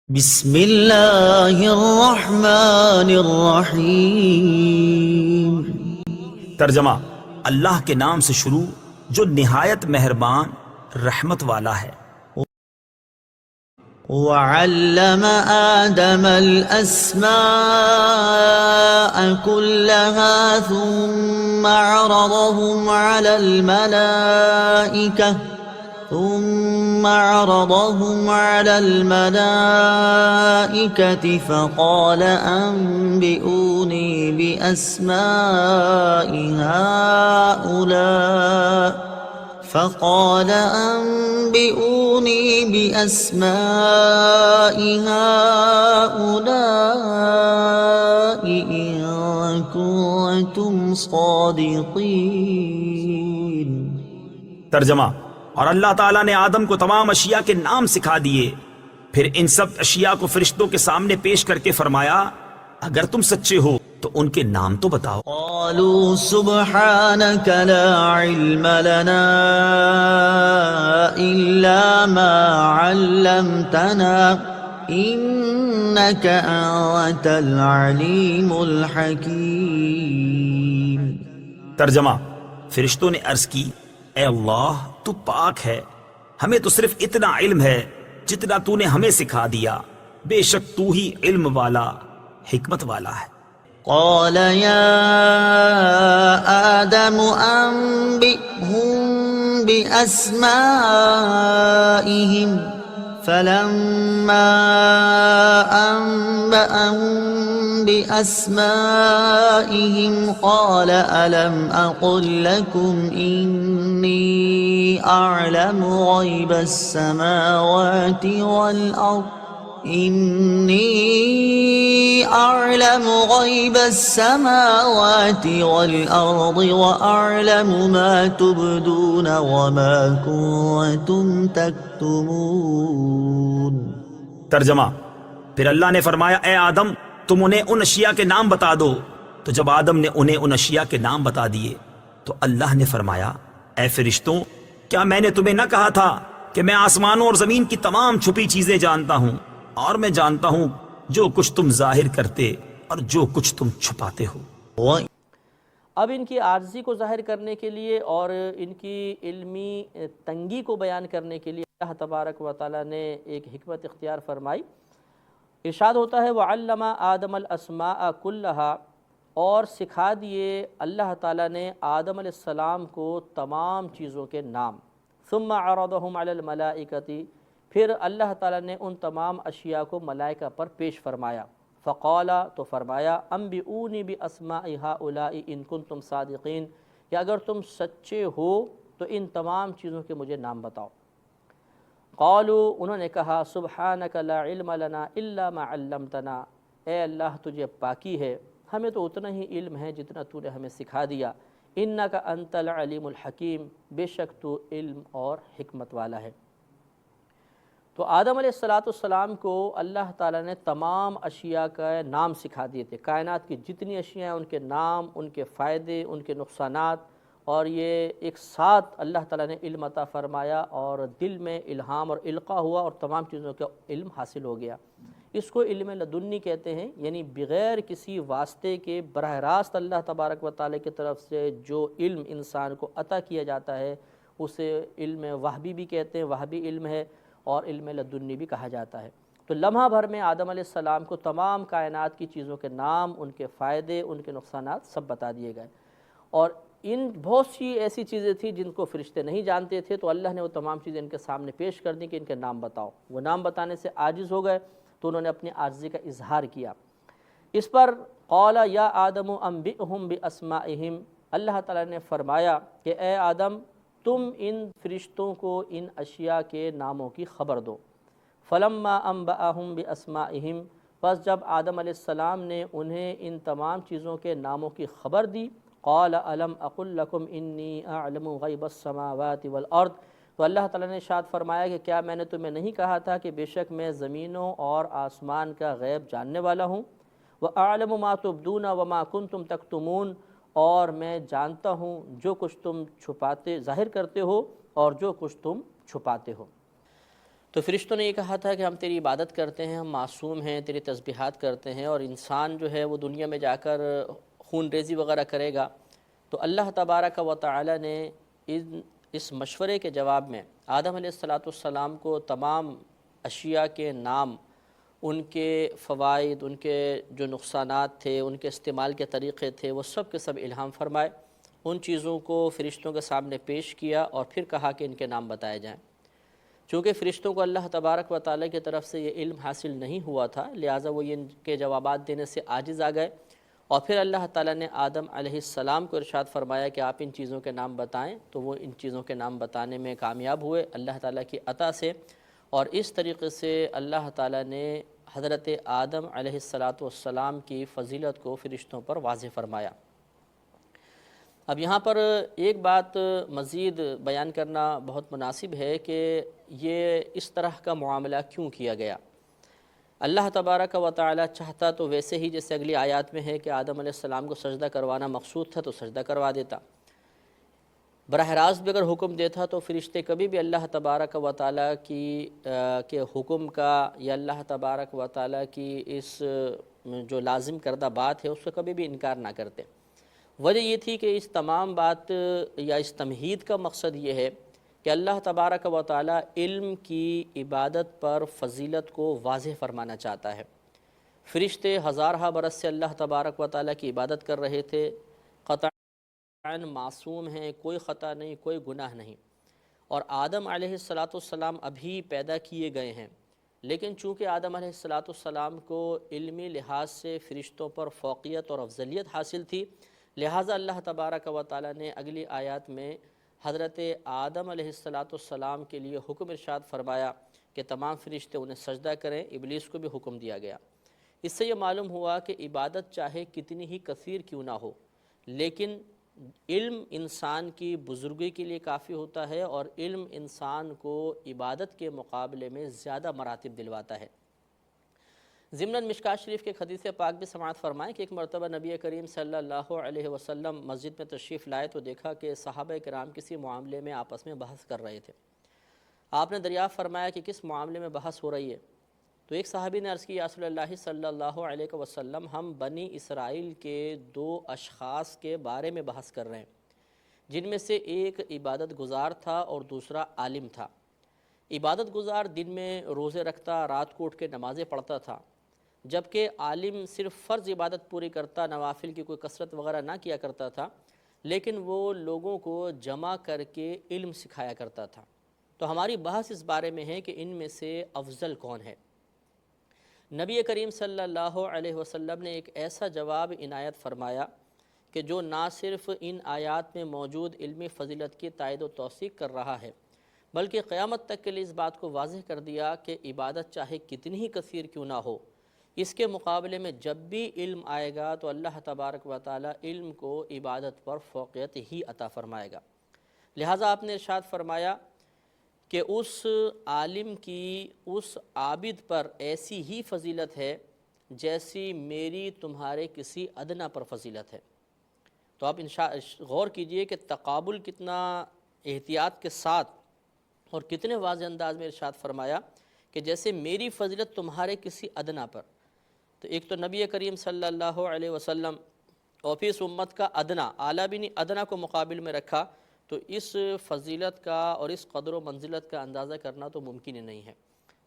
بسم اللہ الرحمن الرحیم۔ ترجمہ: اللہ کے نام سے شروع جو نہایت مہربان رحمت والا ہے۔ وعلم آدم الأسماء كلها ثم عرضهم على الملائكة فقال أنبئوني بأسماء هؤلاء إن كنتم صادقين۔ ترجمہ: اور اللہ تعالیٰ نے آدم کو تمام اشیاء کے نام سکھا دیے، پھر ان سب اشیاء کو فرشتوں کے سامنے پیش کر کے فرمایا اگر تم سچے ہو تو ان کے نام تو بتاؤ۔ قالوا سبحانك لا علم لنا إلا ما علمتنا إنك أنت العليم الحكيم۔ ترجمہ: فرشتوں نے عرض کی اے اللہ تو پاک ہے، ہمیں تو صرف اتنا علم ہے جتنا تو نے ہمیں سکھا دیا، بے شک تو ہی علم والا حکمت والا ہے۔ قال يا آدم أنبئهم بأسمائهم فلما أنبأهم بأسمائهم قال ألم أقل لكم إني أعلم غيب السماوات والأرض وأعلم ما تبدون وما كنتم تكتمون۔ ترجمہ: پھر اللہ نے فرمایا اے آدم تم انہیں ان اشیاء کے نام بتا دو، تو جب آدم نے انہیں ان اشیاء کے نام بتا دیے تو اللہ نے فرمایا اے فرشتوں کیا میں نے تمہیں نہ کہا تھا کہ میں آسمانوں اور زمین کی تمام چھپی چیزیں جانتا ہوں، اور میں جانتا ہوں جو کچھ تم ظاہر کرتے اور جو کچھ تم چھپاتے ہو۔ اب ان کی عاجزی کو ظاہر کرنے کے لیے اور ان کی علمی تنگی کو بیان کرنے کے لیے اللہ تبارک و تعالیٰ نے ایک حکمت اختیار فرمائی۔ ارشاد ہوتا ہے وَعَلَّمَ آدَمَ الْأَسْمَاءَ كُلَّهَا، اور سکھا دیے اللہ تعالیٰ نے آدم علیہ السلام کو تمام چیزوں کے نام۔ ثُمَّ عَرَضَهُمْ عَلَى الْمَلَائِكَةِ، پھر اللہ تعالیٰ نے ان تمام اشیاء کو ملائکہ پر پیش فرمایا۔ فقال، تو فرمایا انبئونی باسماء ہؤلاء ان کنتم صادقین، کہ اگر تم سچے ہو تو ان تمام چیزوں کے مجھے نام بتاؤ۔ قالوا، انہوں نے کہا سبحانک لا علم لنا الا ما علمتنا، اے اللہ تجھے پاکی ہے، ہمیں تو اتنا ہی علم ہے جتنا تو نے ہمیں سکھا دیا، انک انت العلیم الحکیم، بے شک تو علم اور حکمت والا ہے۔ تو آدم علیہ السلام کو اللہ تعالیٰ نے تمام اشیاء کا نام سکھا دیے تھے، کائنات کی جتنی اشیاء ہیں ان کے نام، ان کے فائدے، ان کے نقصانات، اور یہ ایک ساتھ اللہ تعالیٰ نے علم عطا فرمایا اور دل میں الہام اور القاء ہوا اور تمام چیزوں کا علم حاصل ہو گیا۔ اس کو علم لدنی کہتے ہیں، یعنی بغیر کسی واسطے کے براہ راست اللہ تبارک و تعالیٰ کی طرف سے جو علم انسان کو عطا کیا جاتا ہے اسے علم وہبی بھی کہتے ہیں، وہبی علم ہے، اور علم لدنی بھی کہا جاتا ہے۔ تو لمحہ بھر میں آدم علیہ السلام کو تمام کائنات کی چیزوں کے نام، ان کے فائدے، ان کے نقصانات سب بتا دیے گئے، اور ان بہت سی ایسی چیزیں تھیں جن کو فرشتے نہیں جانتے تھے، تو اللہ نے وہ تمام چیزیں ان کے سامنے پیش کر دیں کہ ان کے نام بتاؤ۔ وہ نام بتانے سے عاجز ہو گئے تو انہوں نے اپنی عاجزی کا اظہار کیا۔ اس پر قال یا آدم انبئہم باسمائہم، اللہ تعالیٰ نے فرمایا کہ اے آدم تم ان فرشتوں کو ان اشیاء کے ناموں کی خبر دو۔ فلما انبأہم باسمائہم، پس جب آدم علیہ السلام نے انہیں ان تمام چیزوں کے ناموں کی خبر دی، قال الم اقل لکم انی اعلم غیب السماوات والارض، تو اللہ تعالیٰ نے ارشاد فرمایا کہ کیا میں نے تمہیں نہیں کہا تھا کہ بے شک میں زمینوں اور آسمان کا غیب جاننے والا ہوں، وَأَعْلَمُ مَا تُبْدُونَ وَمَا كُنْتُمْ تَكْتُمُونَ، اور میں جانتا ہوں جو کچھ تم ظاہر کرتے ہو اور جو کچھ تم چھپاتے ہو۔ تو تو فرشتوں نے یہ کہا تھا کہ ہم تیری عبادت کرتے ہیں، ہم معصوم ہیں، تیری تسبیحات کرتے ہیں، اور انسان جو ہے وہ دنیا میں جا کر خون ریزی وغیرہ کرے گا۔ تو اللہ تبارک و تعالی نے اس مشورے کے جواب میں آدم علیہ السلام کو تمام اشیاء کے نام، ان کے فوائد، ان کے جو نقصانات تھے، ان کے استعمال کے طریقے تھے، وہ سب کے سب الہام فرمائے۔ ان چیزوں کو فرشتوں کے سامنے پیش کیا اور پھر کہا کہ ان کے نام بتائے جائیں۔ چونکہ فرشتوں کو اللہ تبارک و تعالیٰ کی طرف سے یہ علم حاصل نہیں ہوا تھا، لہٰذا وہ ان کے جوابات دینے سے عاجز آ گئے، اور پھر اللہ تعالیٰ نے آدم علیہ السلام کو ارشاد فرمایا کہ آپ ان چیزوں کے نام بتائیں، تو وہ ان چیزوں کے نام بتانے میں کامیاب ہوئے اللہ تعالیٰ کی عطا سے، اور اس طریقے سے اللہ تعالیٰ نے حضرت آدم علیہ السلام کی فضیلت کو فرشتوں پر واضح فرمایا۔ اب یہاں پر ایک بات مزید بیان کرنا بہت مناسب ہے کہ یہ اس طرح کا معاملہ کیوں کیا گیا۔ اللہ تبارک و تعالی چاہتا تو ویسے ہی جیسے اگلی آیات میں ہے کہ آدم علیہ السلام کو سجدہ کروانا مقصود تھا تو سجدہ کروا دیتا، براہ راست بھی اگر حکم دیتا تو فرشتے کبھی بھی اللہ تبارک و تعالی کے حکم کا یا اللہ تبارک و تعالی کی اس جو لازم کردہ بات ہے اس کو کبھی بھی انکار نہ کرتے۔ وجہ یہ تھی کہ اس تمام بات یا اس تمہید کا مقصد یہ ہے کہ اللہ تبارک و تعالی علم کی عبادت پر فضیلت کو واضح فرمانا چاہتا ہے۔ فرشتے ہزارہ برس سے اللہ تبارک و تعالی کی عبادت کر رہے تھے، قطعاً معصوم ہیں، کوئی خطا نہیں، کوئی گناہ نہیں، اور آدم علیہ السلام ابھی پیدا کیے گئے ہیں، لیکن چونکہ آدم علیہ السلام کو علمی لحاظ سے فرشتوں پر فوقیت اور افضلیت حاصل تھی، لہٰذا اللہ تبارک و تعالی نے اگلی آیات میں حضرت آدم علیہ السلام کے لیے حکم ارشاد فرمایا کہ تمام فرشتے انہیں سجدہ کریں، ابلیس کو بھی حکم دیا گیا۔ اس سے یہ معلوم ہوا کہ عبادت چاہے کتنی ہی کثیر کیوں نہ ہو، لیکن علم انسان کی بزرگی کے لیے کافی ہوتا ہے، اور علم انسان کو عبادت کے مقابلے میں زیادہ مراتب دلواتا ہے۔ ضمناً مشکات شریف کے حدیث پاک بھی سماعت فرمائیں کہ ایک مرتبہ نبی کریم صلی اللہ علیہ وسلم مسجد میں تشریف لائے تو دیکھا کہ صحابہ کرام کسی معاملے میں آپس میں بحث کر رہے تھے۔ آپ نے دریافت فرمایا کہ کس معاملے میں بحث ہو رہی ہے؟ تو ایک صحابی نے عرض کی، یا رسول اللہ صلی اللہ علیہ وسلم، ہم بنی اسرائیل کے 2 اشخاص کے بارے میں بحث کر رہے ہیں، جن میں سے ایک عبادت گزار تھا اور دوسرا عالم تھا۔ عبادت گزار دن میں روزے رکھتا، رات کو اٹھ کے نمازیں پڑھتا تھا، جبکہ عالم صرف فرض عبادت پوری کرتا، نوافل کی کوئی کثرت وغیرہ نہ کیا کرتا تھا، لیکن وہ لوگوں کو جمع کر کے علم سکھایا کرتا تھا۔ تو ہماری بحث اس بارے میں ہے کہ ان میں سے افضل کون ہے؟ نبی کریم صلی اللہ علیہ وسلم نے ایک ایسا جواب عنایت فرمایا کہ جو نہ صرف ان آیات میں موجود علمی فضیلت کی تائید و توثیق کر رہا ہے، بلکہ قیامت تک کے لیے اس بات کو واضح کر دیا کہ عبادت چاہے کتنی ہی کثیر کیوں نہ ہو، اس کے مقابلے میں جب بھی علم آئے گا تو اللہ تبارک و تعالی علم کو عبادت پر فوقیت ہی عطا فرمائے گا۔ لہٰذا آپ نے ارشاد فرمایا کہ اس عالم کی اس عابد پر ایسی ہی فضیلت ہے جیسی میری تمہارے کسی ادنا پر فضیلت ہے۔ تو آپ غور کیجئے کہ تقابل کتنا احتیاط کے ساتھ اور کتنے واضح انداز میں ارشاد فرمایا کہ جیسے میری فضیلت تمہارے کسی ادنا پر۔ تو ایک تو نبی کریم صلی اللہ علیہ وسلم اور پھر اس امت کا ادنا، اعلیٰ بھی نہیں، ادنا کو مقابل میں رکھا، تو اس فضیلت کا اور اس قدر و منزلت کا اندازہ کرنا تو ممکن ہی نہیں ہے۔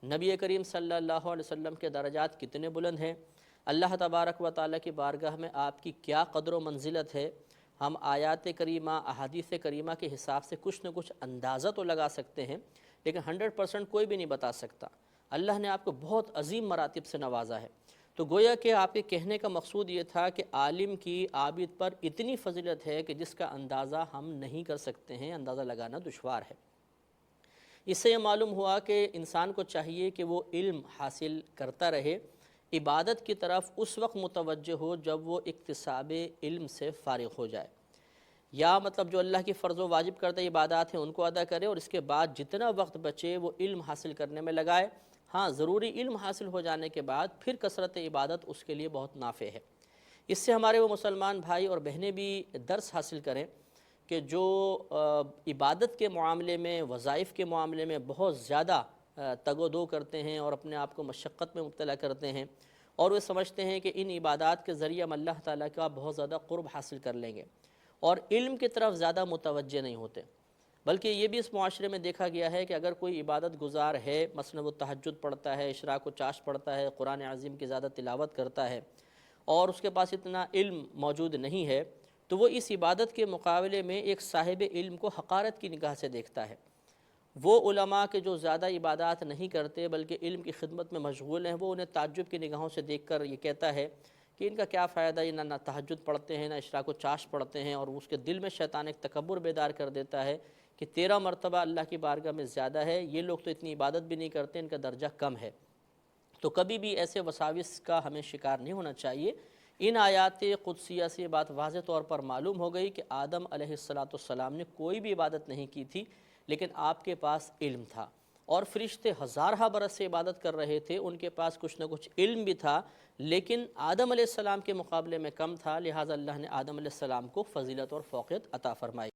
نبی کریم صلی اللہ علیہ وسلم کے درجات کتنے بلند ہیں، اللہ تبارک و تعالیٰ کی بارگاہ میں آپ کی کیا قدر و منزلت ہے، ہم آیات کریمہ، احادیث کریمہ کے حساب سے کچھ نہ کچھ اندازہ تو لگا سکتے ہیں، لیکن 100% کوئی بھی نہیں بتا سکتا۔ اللہ نے آپ کو بہت عظیم مراتب سے نوازا ہے۔ تو گویا کہ آپ کے کہنے کا مقصود یہ تھا کہ عالم کی عابد پر اتنی فضیلت ہے کہ جس کا اندازہ ہم نہیں کر سکتے ہیں، اندازہ لگانا دشوار ہے۔ اس سے یہ معلوم ہوا کہ انسان کو چاہیے کہ وہ علم حاصل کرتا رہے، عبادت کی طرف اس وقت متوجہ ہو جب وہ اکتساب علم سے فارغ ہو جائے، یا مطلب جو اللہ کی فرض و واجب کردہ عبادات ہیں ان کو ادا کرے، اور اس کے بعد جتنا وقت بچے وہ علم حاصل کرنے میں لگائے۔ ہاں، ضروری علم حاصل ہو جانے کے بعد پھر کثرت عبادت اس کے لیے بہت نافع ہے۔ اس سے ہمارے وہ مسلمان بھائی اور بہنیں بھی درس حاصل کریں کہ جو عبادت کے معاملے میں، وظائف کے معاملے میں بہت زیادہ تگ و دو کرتے ہیں اور اپنے آپ کو مشقت میں مبتلا کرتے ہیں، اور وہ سمجھتے ہیں کہ ان عبادات کے ذریعے ہم اللہ تعالیٰ کا بہت زیادہ قرب حاصل کر لیں گے، اور علم کی طرف زیادہ متوجہ نہیں ہوتے۔ بلکہ یہ بھی اس معاشرے میں دیکھا گیا ہے کہ اگر کوئی عبادت گزار ہے، مثلا وہ تہجد پڑھتا ہے، اشراق و چاشت پڑھتا ہے، قرآن عظیم کی زیادہ تلاوت کرتا ہے، اور اس کے پاس اتنا علم موجود نہیں ہے، تو وہ اس عبادت کے مقابلے میں ایک صاحب علم کو حقارت کی نگاہ سے دیکھتا ہے۔ وہ علماء کے جو زیادہ عبادات نہیں کرتے بلکہ علم کی خدمت میں مشغول ہیں، وہ انہیں تعجب کی نگاہوں سے دیکھ کر یہ کہتا ہے کہ ان کا کیا فائدہ، یہ نہ تہجد پڑھتے ہیں، نہ اشراق و چاشت پڑھتے ہیں، اور اس کے دل میں شیطان ایک تکبر بیدار کر دیتا ہے کہ 13 مرتبہ اللہ کی بارگاہ میں زیادہ ہے، یہ لوگ تو اتنی عبادت بھی نہیں کرتے، ان کا درجہ کم ہے۔ تو کبھی بھی ایسے وساوس کا ہمیں شکار نہیں ہونا چاہیے۔ ان آیات قدسیہ سے بات واضح طور پر معلوم ہو گئی کہ آدم علیہ السلام نے کوئی بھی عبادت نہیں کی تھی، لیکن آپ کے پاس علم تھا، اور فرشتے ہزارہ برس سے عبادت کر رہے تھے، ان کے پاس کچھ نہ کچھ علم بھی تھا، لیکن آدم علیہ السلام کے مقابلے میں کم تھا، لہٰذا اللہ نے آدم علیہ السلام کو فضیلت اور فوقیت عطا فرمائی۔